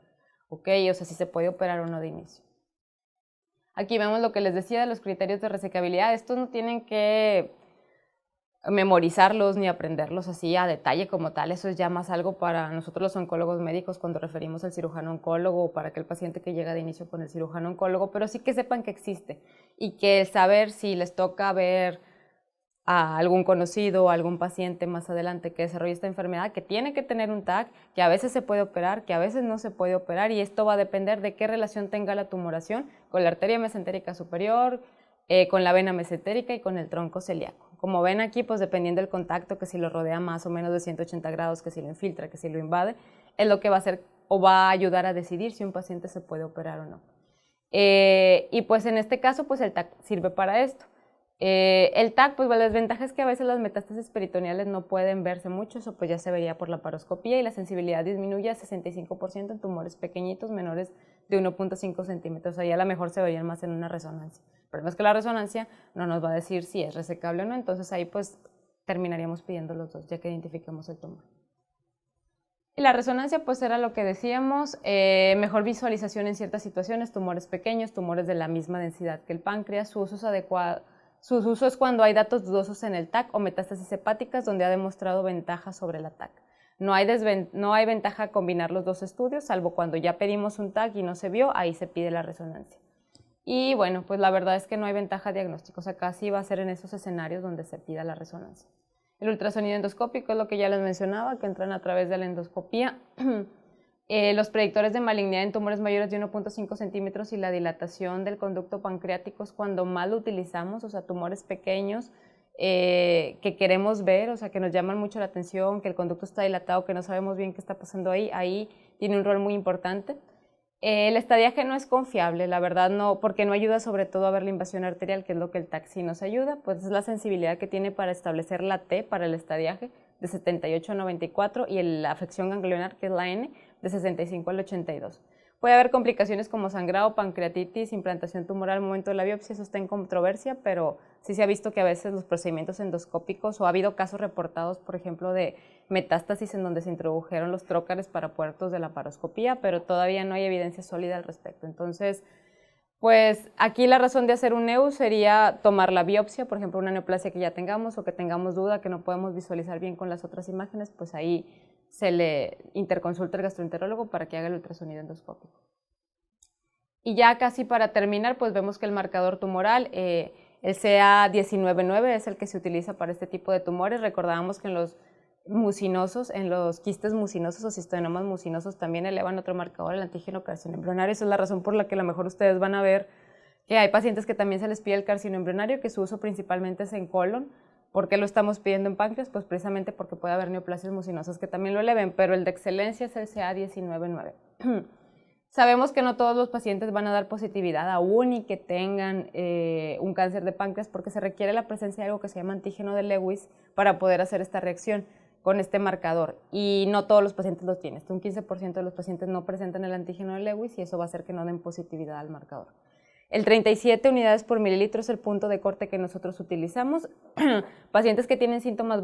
A: ¿ok? O sea, si se puede operar o no de inicio. Aquí vemos lo que les decía de los criterios de resecabilidad. Estos no tienen que memorizarlos ni aprenderlos así a detalle como tal, eso es ya más algo para nosotros los oncólogos médicos cuando referimos al cirujano oncólogo o para aquel paciente que llega de inicio con el cirujano oncólogo, pero sí que sepan que existe y que saber si les toca ver a algún conocido o algún paciente más adelante que desarrolle esta enfermedad, que tiene que tener un TAC, que a veces se puede operar, que a veces no se puede operar, y esto va a depender de qué relación tenga la tumoración con la arteria mesentérica superior, con la vena mesentérica y con el tronco celíaco. Como ven aquí, pues dependiendo del contacto, que si lo rodea más o menos de 180 grados, que si lo infiltra, que si lo invade, es lo que va a hacer o va a ayudar a decidir si un paciente se puede operar o no. Y pues en este caso, pues el TAC sirve para esto. El TAC, pues la desventaja es que a veces las metástasis peritoneales no pueden verse mucho, eso pues ya se vería por la paroscopía y la sensibilidad disminuye a 65% en tumores pequeñitos menores de 1.5 centímetros, ahí a lo mejor se verían más en una resonancia. Pero no es que la resonancia no nos va a decir si es resecable o no, entonces ahí pues terminaríamos pidiendo los dos ya que identifiquemos el tumor. Y la resonancia pues era lo que decíamos, mejor visualización en ciertas situaciones, tumores pequeños, tumores de la misma densidad que el páncreas, su uso es adecuado. Sus usos cuando hay datos dudosos en el TAC o metástasis hepáticas donde ha demostrado ventaja sobre la TAC. No hay ventaja a combinar los dos estudios, salvo cuando ya pedimos un TAC y no se vio, ahí se pide la resonancia. Y bueno, pues la verdad es que no hay ventaja diagnóstica, o sea, casi va a ser en esos escenarios donde se pida la resonancia. El ultrasonido endoscópico es lo que ya les mencionaba, que entran a través de la endoscopía. Los predictores de malignidad en tumores mayores de 1.5 centímetros y la dilatación del conducto pancreático es cuando más lo utilizamos, o sea, tumores pequeños que queremos ver, o sea, que nos llaman mucho la atención, que el conducto está dilatado, que no sabemos bien qué está pasando ahí tiene un rol muy importante. El estadiaje no es confiable, la verdad no, porque no ayuda sobre todo a ver la invasión arterial, que es lo que el TAC sí nos ayuda, pues es la sensibilidad que tiene para establecer la T para el estadiaje de 78 a 94 y la afección ganglionar, que es la N, de 65 al 82. Puede haber complicaciones como sangrado, pancreatitis, implantación tumoral al momento de la biopsia, eso está en controversia, pero sí se ha visto que a veces los procedimientos endoscópicos, o ha habido casos reportados, por ejemplo, de metástasis en donde se introdujeron los trócares para puertos de la paroscopía, pero todavía no hay evidencia sólida al respecto. Entonces, pues aquí la razón de hacer un NEU sería tomar la biopsia, por ejemplo, una neoplasia que ya tengamos o que tengamos duda, que no podemos visualizar bien con las otras imágenes, pues ahí se le interconsulta al gastroenterólogo para que haga el ultrasonido endoscópico. Y ya casi para terminar, pues vemos que el marcador tumoral, el CA199 es el que se utiliza para este tipo de tumores. Recordábamos que en los mucinosos, en los quistes mucinosos o cistodenomas mucinosos también elevan otro marcador, el antígeno carcinoembrionario. Esa es la razón por la que a lo mejor ustedes van a ver que hay pacientes que también se les pide el carcinoembrionario, que su uso principalmente es en colon. ¿Por qué lo estamos pidiendo en páncreas? Pues precisamente porque puede haber neoplasias mucinosas que también lo eleven, pero el de excelencia es el CA199. Sabemos que no todos los pacientes van a dar positividad aún y que tengan un cáncer de páncreas porque se requiere la presencia de algo que se llama antígeno de Lewis para poder hacer esta reacción con este marcador, y no todos los pacientes lo tienen. Un 15% de los pacientes no presentan el antígeno de Lewis y eso va a hacer que no den positividad al marcador. El 37 unidades por mililitro es el punto de corte que nosotros utilizamos. Pacientes que tienen síntomas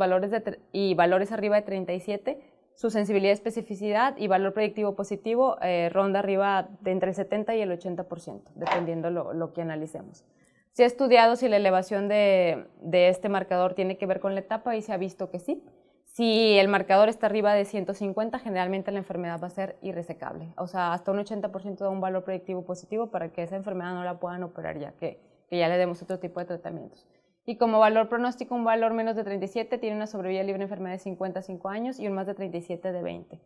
A: y valores arriba de 37, su sensibilidad, especificidad y valor predictivo positivo ronda arriba de entre el 70 y el 80%, dependiendo lo que analicemos. Se ha estudiado si la elevación de este marcador tiene que ver con la etapa y se ha visto que sí. Si el marcador está arriba de 150, generalmente la enfermedad va a ser irresecable. O sea, hasta un 80% da un valor predictivo positivo para que esa enfermedad no la puedan operar ya que ya le demos otro tipo de tratamientos. Y como valor pronóstico, un valor menos de 37 tiene una sobrevida libre de enfermedad de 55 años y un más de 37 de 20.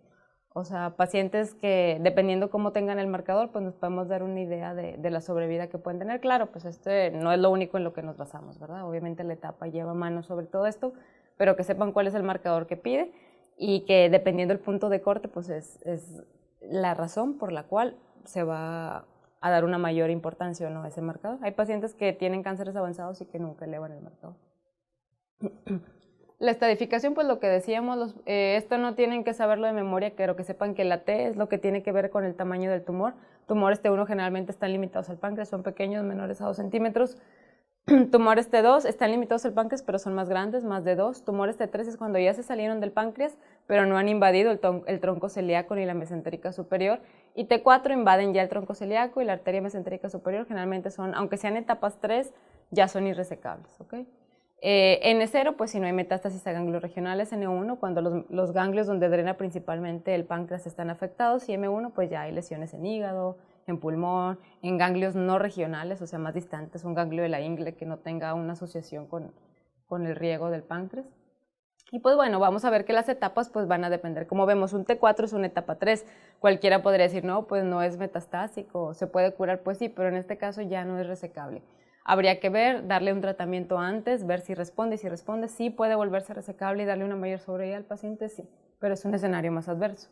A: O sea, pacientes que, dependiendo cómo tengan el marcador, pues nos podemos dar una idea de la sobrevida que pueden tener. Claro, pues este no es lo único en lo que nos basamos, ¿verdad? Obviamente la etapa lleva mano sobre todo esto, pero que sepan cuál es el marcador que pide y que dependiendo del punto de corte, pues es la razón por la cual se va a dar una mayor importancia o no a ese marcador. Hay pacientes que tienen cánceres avanzados y que nunca elevan el marcador. La estadificación, pues lo que decíamos, esto no tienen que saberlo de memoria, pero que sepan que la T es lo que tiene que ver con el tamaño del tumor. Tumores T1 generalmente están limitados al páncreas, son pequeños, menores a 2 centímetros. Tumores T2 están limitados al páncreas, pero son más grandes, más de 2. Tumores T3 es cuando ya se salieron del páncreas, pero no han invadido el tronco celíaco ni la mesentérica superior. Y T4 invaden ya el tronco celíaco y la arteria mesentérica superior. Generalmente son, aunque sean etapas 3, ya son irresecables. ¿Okay? N0, pues si no hay metástasis a ganglios regionales. N1, cuando los ganglios donde drena principalmente el páncreas están afectados. Y M1, pues ya hay lesiones en hígado, en pulmón, en ganglios no regionales, o sea, más distantes, un ganglio de la ingle que no tenga una asociación con el riego del páncreas. Y pues bueno, vamos a ver que las etapas pues van a depender. Como vemos, un T4 es una etapa 3. Cualquiera podría decir, no, pues no es metastásico, se puede curar, pues sí, pero en este caso ya no es resecable. Habría que ver, darle un tratamiento antes, ver si responde, y si responde, sí puede volverse resecable y darle una mayor sobrevida al paciente, sí, pero es un escenario más adverso.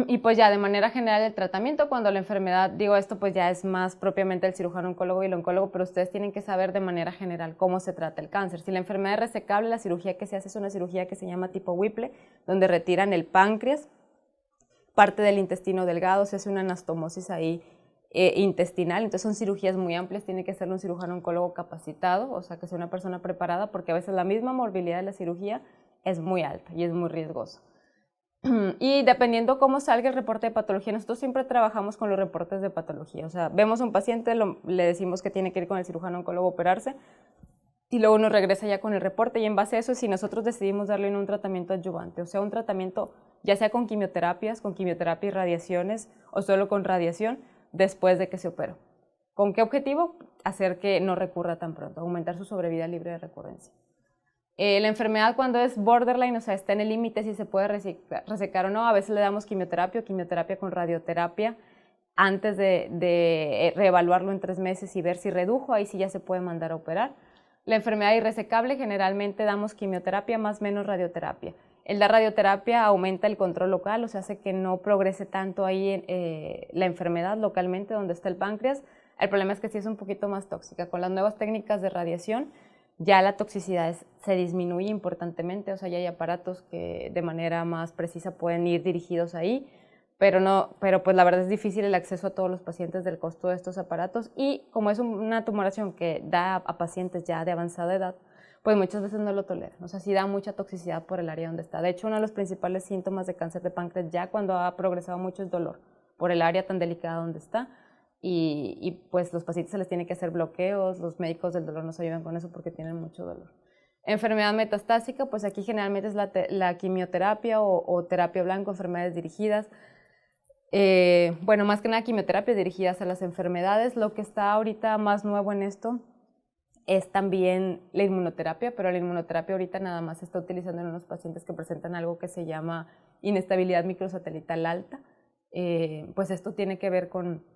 A: Y pues ya de manera general el tratamiento, cuando la enfermedad, digo esto pues ya es más propiamente el cirujano oncólogo y el oncólogo, pero ustedes tienen que saber de manera general cómo se trata el cáncer. Si la enfermedad es resecable, la cirugía que se hace es una cirugía que se llama tipo Whipple, donde retiran el páncreas, parte del intestino delgado, se hace una anastomosis ahí intestinal, entonces son cirugías muy amplias, tiene que ser un cirujano oncólogo capacitado, o sea que sea una persona preparada, porque a veces la misma morbilidad de la cirugía es muy alta y es muy riesgosa. Y dependiendo cómo salga el reporte de patología, nosotros siempre trabajamos con los reportes de patología. O sea, vemos a un paciente, le decimos que tiene que ir con el cirujano oncólogo a operarse y luego nos regresa ya con el reporte y en base a eso si nosotros decidimos darle un tratamiento adyuvante, o sea, un tratamiento ya sea con quimioterapias, con quimioterapia y radiaciones o solo con radiación después de que se operó. ¿Con qué objetivo? Hacer que no recurra tan pronto, aumentar su sobrevida libre de recurrencia. La enfermedad cuando es borderline, o sea, está en el límite si se puede resecar o no, a veces le damos quimioterapia o quimioterapia con radioterapia antes de reevaluarlo en 3 meses y ver si redujo, ahí sí ya se puede mandar a operar. La enfermedad irresecable generalmente damos quimioterapia más menos radioterapia. La radioterapia aumenta el control local, o sea, hace que no progrese tanto ahí la enfermedad localmente donde está el páncreas. El problema es que sí es un poquito más tóxica. Con las nuevas técnicas de radiación, ya la toxicidad se disminuye importantemente, o sea, ya hay aparatos que de manera más precisa pueden ir dirigidos ahí, pero pues la verdad es difícil el acceso a todos los pacientes del costo de estos aparatos y como es una tumoración que da a pacientes ya de avanzada edad, pues muchas veces no lo toleran, o sea, sí da mucha toxicidad por el área donde está. De hecho, uno de los principales síntomas de cáncer de páncreas ya cuando ha progresado mucho es dolor por el área tan delicada donde está. Y pues los pacientes se les tiene que hacer bloqueos, los médicos del dolor nos ayudan con eso porque tienen mucho dolor. Enfermedad metastásica, pues aquí generalmente es la quimioterapia o terapia blanco, enfermedades dirigidas. Bueno, más que nada quimioterapias dirigidas a las enfermedades. Lo que está ahorita más nuevo en esto es también la inmunoterapia, pero la inmunoterapia ahorita nada más se está utilizando en unos pacientes que presentan algo que se llama inestabilidad microsatelital alta. Pues esto tiene que ver con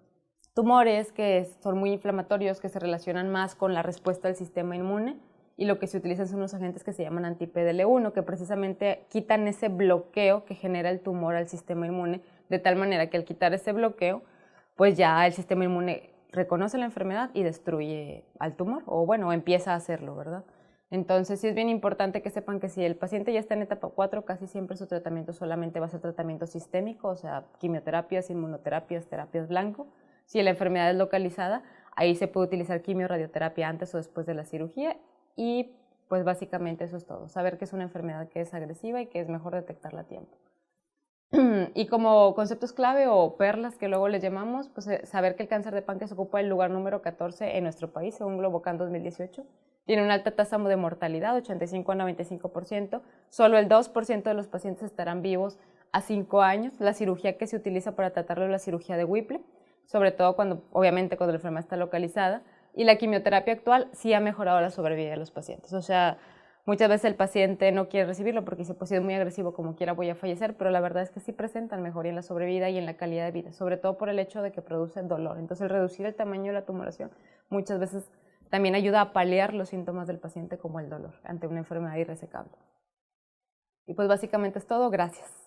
A: tumores que son muy inflamatorios, que se relacionan más con la respuesta del sistema inmune y lo que se utilizan son unos agentes que se llaman anti-PDL1, que precisamente quitan ese bloqueo que genera el tumor al sistema inmune, de tal manera que al quitar ese bloqueo, pues ya el sistema inmune reconoce la enfermedad y destruye al tumor, o bueno, empieza a hacerlo, ¿verdad? Entonces sí es bien importante que sepan que si el paciente ya está en etapa 4, casi siempre su tratamiento solamente va a ser tratamiento sistémico, o sea, quimioterapias, inmunoterapias, terapias blanco. Si la enfermedad es localizada, ahí se puede utilizar quimio-radioterapia antes o después de la cirugía y pues básicamente eso es todo. Saber que es una enfermedad que es agresiva y que es mejor detectarla a tiempo. Y como conceptos clave o perlas que luego les llamamos, pues saber que el cáncer de páncreas ocupa el lugar número 14 en nuestro país, según Globocan 2018. Tiene una alta tasa de mortalidad, 85 a 95%. Solo el 2% de los pacientes estarán vivos a 5 años. La cirugía que se utiliza para tratarlo es la cirugía de Whipple, sobre todo obviamente cuando la enfermedad está localizada, y la quimioterapia actual sí ha mejorado la sobrevida de los pacientes. O sea, muchas veces el paciente no quiere recibirlo porque dice, pues si es muy agresivo, como quiera voy a fallecer, pero la verdad es que sí presentan mejoría en la sobrevida y en la calidad de vida, sobre todo por el hecho de que produce dolor. Entonces, el reducir el tamaño de la tumoración muchas veces también ayuda a paliar los síntomas del paciente como el dolor ante una enfermedad irresecable. Y pues básicamente es todo. Gracias.